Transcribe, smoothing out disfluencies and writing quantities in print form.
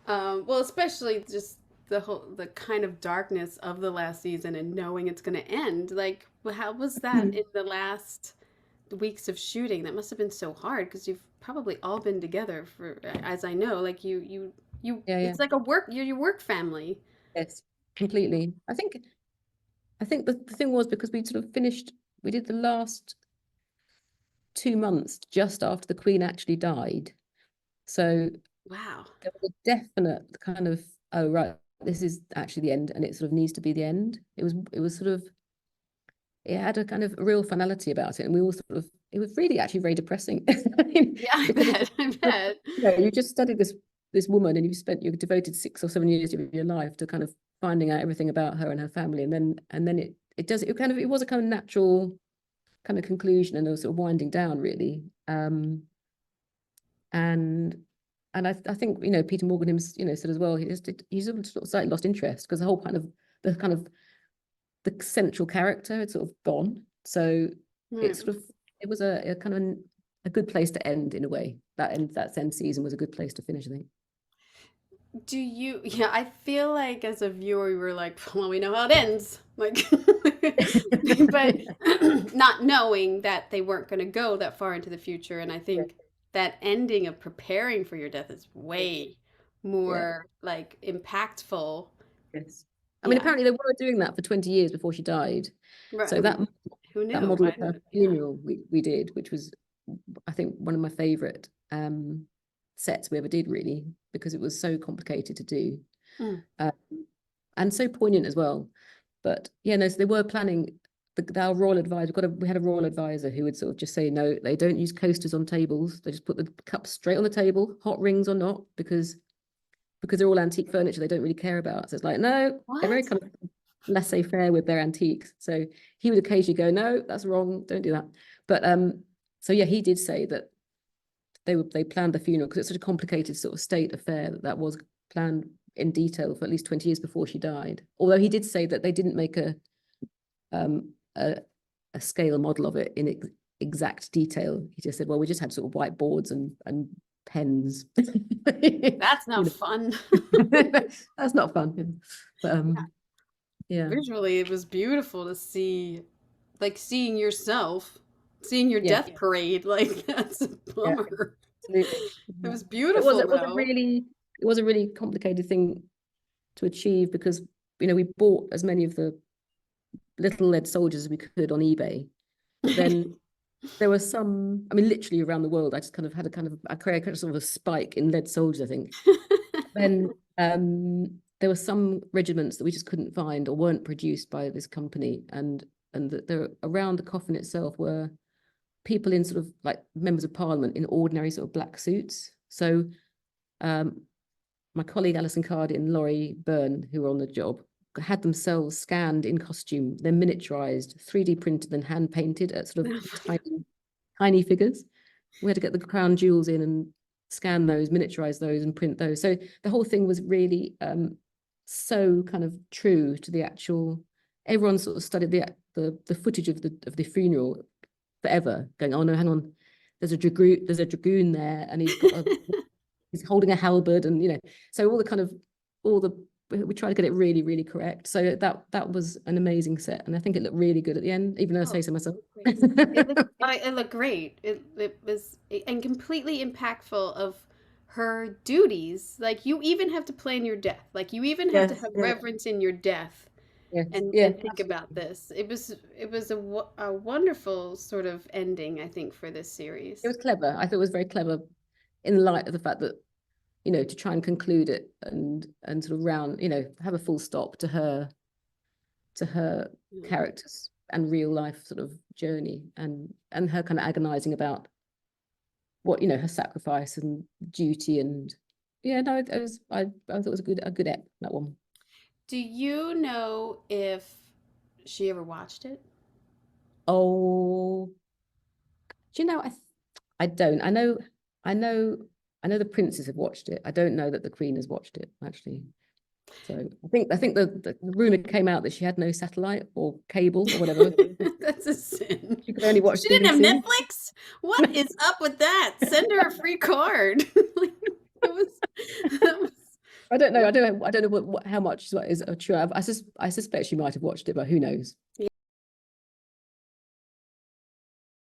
Well, especially just the kind of darkness of the last season and knowing it's going to end. Like, how was that in the last weeks of shooting? That must have been so hard because you've probably all been together for, as I know, like you. Yeah, yeah. It's like a work. You're your work family. Yes, completely. I think the thing was because we sort of finished, we did the last 2 months just after the Queen actually died. So Wow. there was a definite kind of, oh right, this is actually the end, and it sort of needs to be the end. It was sort of, it had a kind of real finality about it, and we all sort of, it was really actually very depressing. I mean, Yeah, I because bet. I bet. you just studied this woman, and you've devoted 6 or 7 years of your life to kind of finding out everything about her and her family, and then it was a kind of natural kind of conclusion and a sort of winding down really. And I think Peter Morgan said as well, he's sort of slightly lost interest because the whole kind of the central character had sort of gone. So it Hmm. sort of, it was a kind of a good place to end in a way. That end season was a good place to finish, I think. Do you, yeah, I feel like as a viewer, we were like, well, we know how it ends. Like, but not knowing that they weren't going to go that far into the future. And I Yeah. think that ending of preparing for your death is Yes. way Yeah. more like impactful. Yes. I mean, Yeah. apparently they were doing that for 20 years before she died. Right. So that Who that knew? model I of her don't, yeah. funeral we did, which was, I think, one of my favorite sets we ever did, really, because it was so complicated to do, Mm. um, and so poignant as well. But yeah, no, so they were planning. Our royal advisor, we had a royal advisor who would sort of just say, no, they don't use coasters on tables. They just put the cups straight on the table, hot rings or not, because they're all antique furniture they don't really care about. So it's like, no, they're very What? kind of laissez-faire with their antiques. So he would occasionally go, no, that's wrong, don't do that. But so yeah, he did say that they planned the funeral because it's such a complicated sort of state affair that was planned in detail for at least 20 years before she died. Although he did say that they didn't make um a, a scale model of it in exact detail. He just said, well, we just had sort of whiteboards and pens. That's not You fun. know, that's not fun. But yeah, Visually, it was beautiful to see, like seeing yourself, seeing your yeah, death parade. Like that's a yeah, bummer. absolutely. It Yeah. was It was beautiful it was a though. really it was a really complicated thing to achieve because we bought as many of the little lead soldiers as we could on eBay, but then there were some, I mean, literally around the world. I just kind of had I created sort of a spike in lead soldiers, I think. Then there were some regiments that we just couldn't find or weren't produced by this company, and that there around the coffin itself were people in sort of like members of parliament in ordinary sort of black suits. So um, my colleague Alison Harvey and Laurie Byrne, who were on the job, had themselves scanned in costume, then miniaturized, 3D printed, and hand painted at sort of tiny figures. We had to get the crown jewels in and scan those, miniaturize those, and print those. So the whole thing was really so kind of true to the actual. Everyone sort of studied the footage of the funeral forever, going, oh no, hang on, there's a dragoon there, and he's holding a halberd, and so all the we try to get it really, really correct. So that was an amazing set, and I think it looked really good at the end, even though I Oh, say so myself. great. It looked great. It was and completely impactful of her duties. Like you even have to plan your death. Like you even have to Yes, have yeah, reverence in your death yes, and yeah, think about absolutely. this. It was a wonderful sort of ending, I think, for this It series. was clever. I thought it was very clever in light of the fact that, to try and conclude it and sort of have a full stop to her Mm. characters and real life sort of journey, and her kind of agonizing about what, her sacrifice and duty. And yeah, no, I thought it was a good ep, that one. Do you know if she ever watched it? Oh, do you know, I don't. I know I know the princes have watched it. I don't know that the Queen has watched it, actually. So I think the rumor came out that she had no satellite or cable or whatever. That's a sin. She could only watch She didn't have BBC. Netflix? What is up with that? Send her a free card. Like, it was. I don't know. I don't know how much is true. I suspect she might have watched it, but who knows?